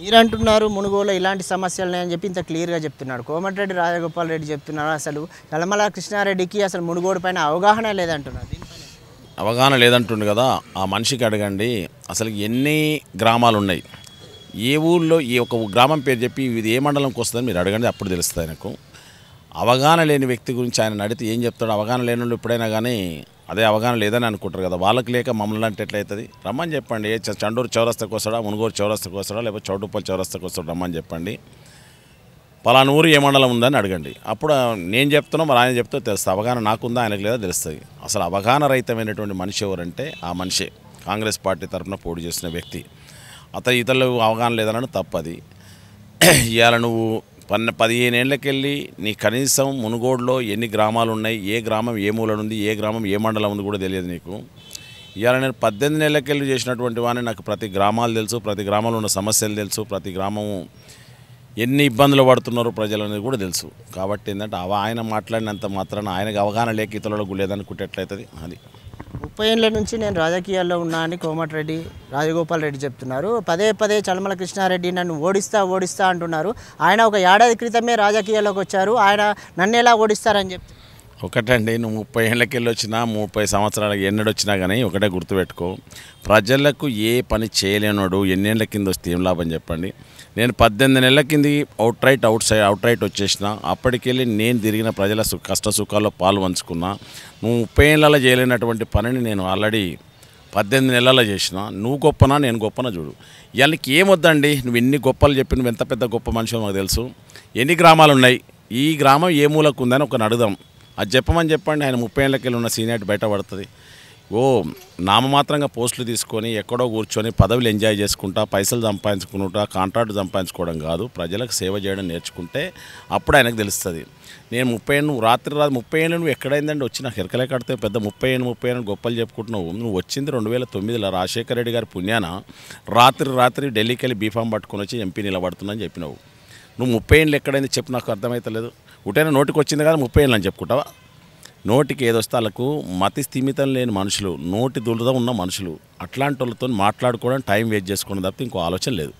మీరంటున్నారు మునుగోలో ఇలాంటి సమస్యలు అని చెప్పి ఇంత క్లియర్గా చెప్తున్నాడు. కోమటిరెడ్డి రాజగోపాల్ రెడ్డి చెప్తున్నారు అసలు యలమల కృష్ణారెడ్డికి అసలు మునుగోడు పైన అవగాహన లేదంటున్నారు. అవగాహన లేదంటుండు కదా, ఆ మనిషికి అడగండి అసలు ఎన్ని గ్రామాలు ఉన్నాయి, ఏ ఊళ్ళో ఈ ఒక గ్రామం పేరు చెప్పి ఇది ఏ మండలంకి వస్తుందని మీరు అడగండి, అప్పుడు తెలుస్తుంది ఆయనకు. అవగాహన లేని వ్యక్తి గురించి ఆయన అడిగితే ఏం చెప్తాడు? అవగాహన లేని వాళ్ళు ఎప్పుడైనా కానీ అదే అవగాహన లేదని అనుకుంటారు కదా, వాళ్ళకి లేక మమ్మల్ని అంటే ఎట్లయితుంది? రమ్మని చెప్పండి. చండూరు చౌరస్తాకు వస్తాడా, మునుగోడు చౌరస్తాకు వస్తాడా, లేకపోతే చౌటుప్పల్ చౌరస్తాకు వస్తాడు, రమ్మని చెప్పండి. పలానా ఊరు ఏ మండలం ఉందని అడగండి. అప్పుడు నేను చెప్తున్నా, మరి ఆయన చెప్తే తెలుస్తుంది. అవగాహన నాకుందా ఆయనకు లేదా తెలుస్తుంది. అసలు అవగాహన రహితమైనటువంటి మనిషి ఎవరంటే ఆ మనిషే కాంగ్రెస్ పార్టీ తరఫున పోటీ చేసిన వ్యక్తి. అతను ఇతరులు అవగాహన లేదనని తప్పది. ఇవాళ నువ్వు 15 ఏళ్ళకెళ్ళి నీ కనీసం మునుగోడులో ఎన్ని గ్రామాలు ఉన్నాయి, ఏ గ్రామం ఏ మూల ఉంది, ఏ గ్రామం ఏ మండలం ఉంది కూడా తెలియదు నీకు. ఇవాళ నేను 18 ఏళ్ళకెళ్ళి చేసినటువంటి వాడిని, నాకు ప్రతి గ్రామాలు తెలుసు, ప్రతి గ్రామంలో ఉన్న సమస్యలు తెలుసు, ప్రతి గ్రామము ఎన్ని ఇబ్బందులు పడుతున్నారో ప్రజలు అనేది కూడా తెలుసు. కాబట్టి ఏంటంటే ఆయన మాట్లాడినంత మాత్రాన ఆయనకు అవగాహన లేక ఇతరులకు లేదనుకుంటే ఎట్లయితుంది? అది 30 ఏళ్ళ నుంచి నేను రాజకీయాల్లో ఉన్నా అని కోమటిరెడ్డి రాజగోపాల్ రెడ్డి చెప్తున్నారు. పదే పదే చలమల కృష్ణారెడ్డి నన్ను ఓడిస్తా అంటున్నారు. ఆయన ఒక ఏడాది క్రితమే రాజకీయాల్లోకి వచ్చారు. ఆయన నన్ను ఎలా ఓడిస్తారని చెప్తారు? ఒకటండి, నువ్వు 30 ఏళ్ళకెళ్ళి వచ్చినా 30 సంవత్సరాలకు ఎన్నడొచ్చినా కానీ ఒకటే గుర్తుపెట్టుకో, ప్రజలకు ఏ పని చేయలేనోడు ఎన్నేళ్ళ కింద వస్తే ఏం లాభం చెప్పండి. నేను 18 నెలల కింద అవుట్ రైట్ వచ్చేసిన. అప్పటికెళ్ళి నేను తిరిగిన ప్రజల కష్ట సుఖాల్లో పాలు పంచుకున్నా. నువ్వు 30 ఏళ్ళలో చేయలేనటువంటి పనిని నేను ఆల్రెడీ 18 నెలల్లో చేసిన. నువ్వు గొప్పనా నేను గొప్పనా చూడు. ఇవాళకి ఏమొద్దండి, నువ్వు ఎన్ని గొప్పలు చెప్పి నువ్వు ఎంత పెద్ద గొప్ప మనిషి మాకు తెలుసు. ఎన్ని గ్రామాలు ఉన్నాయి, ఈ గ్రామం ఏ మూలకు ఉందని ఒక అడుగుదాం. అది చెప్పమని చెప్పండి. ఆయన 30 ఏళ్ళకెళ్ళి ఉన్న సీనియారిటీ బయటపడుతుంది. నామమాత్రంగా పోస్టులు తీసుకొని ఎక్కడో కూర్చొని పదవులు ఎంజాయ్ చేసుకుంటా, పైసలు సంపాదించుకుంటా, కాంట్రాక్ట్ సంపాదించుకోవడం కాదు, ప్రజలకు సేవ చేయడం నేర్చుకుంటే అప్పుడు ఆయనకు తెలుస్తుంది. నేను 30 ఏళ్ళు రాత్రి 30 ఏళ్ళు నువ్వు ఎక్కడైందండి వచ్చి నాకు ఎరకలే కడితే పెద్ద 30 ఏళ్ళు గొప్పలు చెప్పుకుంటున్నావు. నువ్వు వచ్చింది 2009లో రాజశేఖర రెడ్డి గారి పుణ్యాన రాత్రి ఢిల్లీకి వెళ్ళి బీఫామ్ పట్టుకొని వచ్చి ఎంపీ నిలబడుతున్నాని చెప్పినావు. నువ్వు 30 ఏళ్ళు ఎక్కడైంది చెప్పు, నాకు అర్థమవుతలేదు. ఉటైనా నోటికి వచ్చింది కదా 30 ఏళ్ళు అని చెప్పుకుంటావా? నోటికి ఏదొస్తే వాళ్ళకు మతి స్థిమితం లేని మనుషులు, నోటి దురద ఉన్న మనుషులు, అట్లాంటి వాళ్ళతో మాట్లాడుకోవడం, టైం వేస్ట్ చేసుకోవడం తప్పితే ఇంకో ఆలోచన లేదు.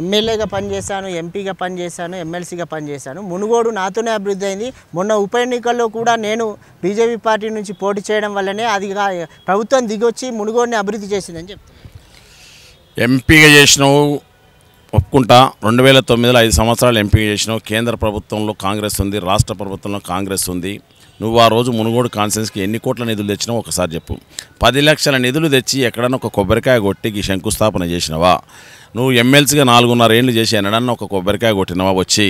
ఎమ్మెల్యేగా పనిచేశాను, ఎంపీగా పనిచేశాను, ఎమ్మెల్సీగా పనిచేశాను. మునుగోడు నాతోనే అభివృద్ధి అయింది. మొన్న ఉప ఎన్నికల్లో కూడా నేను బీజేపీ పార్టీ నుంచి పోటీ చేయడం వల్లనే అది ప్రభుత్వం దిగొచ్చి మునుగోడుని అభివృద్ధి చేసిందని చెప్తాను. ఎంపీగా చేసినావు ఒప్పుకుంటా. 2009లో 5 సంవత్సరాలు ఎంపీగా చేసినావు. కేంద్ర ప్రభుత్వంలో కాంగ్రెస్ ఉంది, రాష్ట్ర ప్రభుత్వంలో కాంగ్రెస్ ఉంది. నువ్వు ఆ రోజు మునుగోడు కాన్ఫరెన్స్కి ఎన్ని కోట్ల నిధులు తెచ్చినావు ఒకసారి చెప్పు. 10 లక్షల నిధులు తెచ్చి ఎక్కడన్నా ఒక కొబ్బరికాయ కొట్టి శంకుస్థాపన చేసినవా? నువ్వు ఎమ్మెల్సీగా 4.5 ఏళ్ళు చేసి ఎన్నడన్నా ఒక కొబ్బరికాయ కొట్టినవా? వచ్చి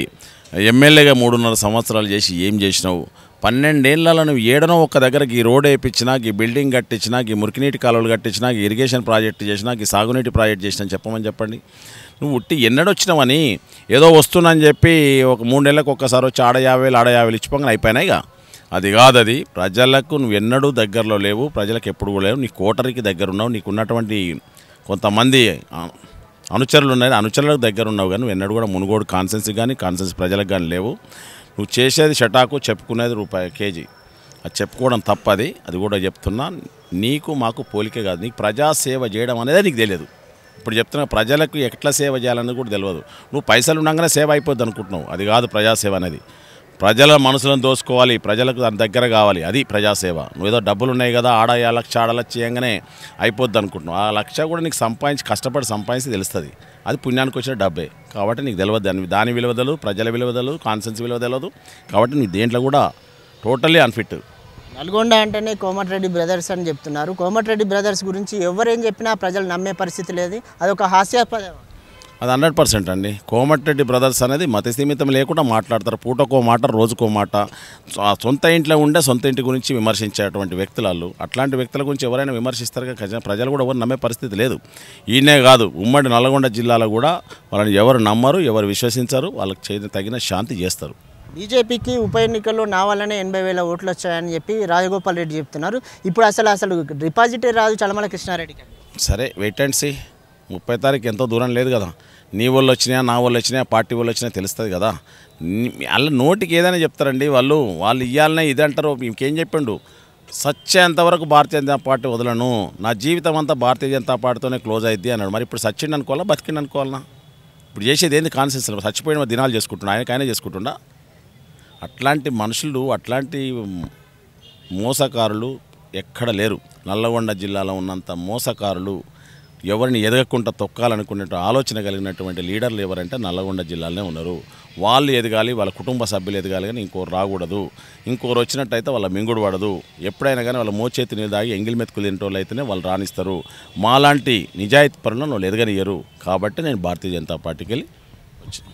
ఎమ్మెల్యేగా 3.5 సంవత్సరాలు చేసి ఏం చేసినావు? 12 ఏళ్లలో నువ్వు ఏడనో ఒక దగ్గరకి ఈ రోడ్ వేయించినా, ఈ బిల్డింగ్ కట్టించినా, ఈ మురికినీటి కాలువలు కట్టించినా, ఈ ఇరిగేషన్ ప్రాజెక్టు చేసినా, ఈ సాగునీటి ప్రాజెక్టు చేసినా చెప్పండి. నువ్వు ఉట్టి ఎన్నడొచ్చినావని ఏదో వస్తున్నా చెప్పి ఒక 3 నెలలకు ఒక్కసారి వచ్చి ఆడ 50,000 ఇచ్చిపోగానే అయిపోయినాయిగా. అది కాదు, అది ప్రజలకు నువ్వు ఎన్నడూ దగ్గరలో లేవు, ప్రజలకు ఎప్పుడు కూడా లేవు. నీ కోటరికి దగ్గర ఉన్నావు, నీకున్నటువంటి కొంతమంది అనుచరులు ఉన్నాయి, అనుచరులకు దగ్గర ఉన్నావు. కానీ నువ్వు ఎన్నడూ కూడా మునుగోడు కాన్సెన్సీ కానీ కాన్సెన్సీ ప్రజలకు కానీ లేవు. నువ్వు చేసేది షటాకు, చెప్పుకునేది ₹1 అది చెప్పుకోవడం తప్పది. అది కూడా చెప్తున్నా, నీకు మాకు పోలికే కాదు. నీకు ప్రజాసేవ చేయడం అనేది నీకు తెలియదు. ఇప్పుడు చెప్తున్నా, ప్రజలకు ఎట్లా సేవ చేయాలనేది కూడా తెలియదు. నువ్వు పైసలు ఉండగానే సేవ అయిపోద్ది అనుకుంటున్నావు. అది కాదు ప్రజాసేవ అనేది. ప్రజల మనసులను దోసుకోవాలి, ప్రజలకు దాని దగ్గర కావాలి, అది ప్రజాసేవ. నువ్వు ఏదో డబ్బులు ఉన్నాయి కదా, ఆడ 1,00,000 చేయగానే అయిపోద్ది అనుకుంటున్నావు. ఆ 1,00,000 కూడా నీకు కష్టపడి సంపాదించి తెలుస్తుంది. అది పుణ్యానికి వచ్చిన డబ్బే. కాబట్టి నీకు తెలియదు దాని విలువ తెలియదు, ప్రజల విలువ తెలియదు, కాన్సెన్స్ విలువ తెలియదు. కాబట్టి నీ దేంట్లో కూడా టోటల్లీ అన్ఫిట్. నల్గొండ అంటేనే కోమటిరెడ్డి బ్రదర్స్ అని చెప్తున్నారు. కోమటిరెడ్డి బ్రదర్స్ గురించి ఎవరేం చెప్పినా ప్రజలు నమ్మే పరిస్థితి లేదు. అదొక హాస్యాస్పదం. అది 100% అండి. కోమటిరెడ్డి బ్రదర్స్ అనేది మత స్థిమితం లేకుండా మాట్లాడతారు. పూటకో మాట, రోజుకో మాట. సొంత ఇంట్లో ఉండే సొంత ఇంటి గురించి విమర్శించేటువంటి వ్యక్తులు. అట్లాంటి వ్యక్తుల గురించి ఎవరైనా విమర్శిస్తారు కదా, ప్రజలు కూడా ఎవరు నమ్మే పరిస్థితి లేదు. ఈయనే కాదు, ఉమ్మడి నల్గొండ జిల్లాలో కూడా వాళ్ళని ఎవరు నమ్మరు, ఎవరు విశ్వసించరు, వాళ్ళకి తగిన శాంతి చేస్తారు. బీజేపీకి ఉప ఎన్నికల్లో నా వల్లనే 80,000 ఓట్లు వచ్చాయని చెప్పి రాజగోపాల్ రెడ్డి చెప్తున్నారు. ఇప్పుడు అసలు డిపాజిటే రాదు చలమల కృష్ణారెడ్డికి. సరే, వెయిట్ అండ్ సీ. 30 తారీఖు ఎంతో దూరం లేదు కదా. నీ వాళ్ళు వచ్చినాయా, నా వాళ్ళు వచ్చినాయా, పార్టీ వాళ్ళు వచ్చినా తెలుస్తుంది కదా. వాళ్ళ నోటికి ఏదైనా చెప్తారండి. వాళ్ళు ఇవ్వాలనే ఇది అంటారు. ఇంకేం చెప్పిండు? సచ్చేంతవరకు భారతీయ జనతా పార్టీ వదలను, నా జీవితం అంతా భారతీయ జనతా పార్టీతోనే క్లోజ్ అయింది అన్నాడు. మరి ఇప్పుడు సచ్చిండు అనుకోవాలా, బతికిండు అనుకోవాలన్నా? ఇప్పుడు చేసేది ఏంది కాన్సెన్స్ చచ్చిపోయిన దినాలు చేసుకుంటున్నా ఆయనకైనా చేసుకుంటుండా. అట్లాంటి మనుషులు అట్లాంటి మోసకారులు ఎక్కడ లేరు. నల్లగొండ జిల్లాలో ఉన్నంత మోసకారులు ఎవరిని ఎదగకుండా తొక్కాలనుకునే ఆలోచన కలిగినటువంటి లీడర్లు ఎవరంటే నల్లగొండ జిల్లాలోనే ఉన్నారు. వాళ్ళు ఎదగాలి, వాళ్ళ కుటుంబ సభ్యులు ఎదగాలి, కానీ ఇంకోరు రాకూడదు. ఇంకోరు వచ్చినట్టయితే వాళ్ళ మింగుడు పడదు. ఎప్పుడైనా కానీ వాళ్ళ మోచేతి నీళ్ళు దాగి ఎంగిల్ మెతుకులు తింటోళ్ళు అయితేనే వాళ్ళు రాణిస్తారు. మాలాంటి నిజాయితీ పరులను వాళ్ళు ఎదగనియరు. కాబట్టి నేను భారతీయ జనతా పార్టీకి వెళ్ళి వచ్చిన.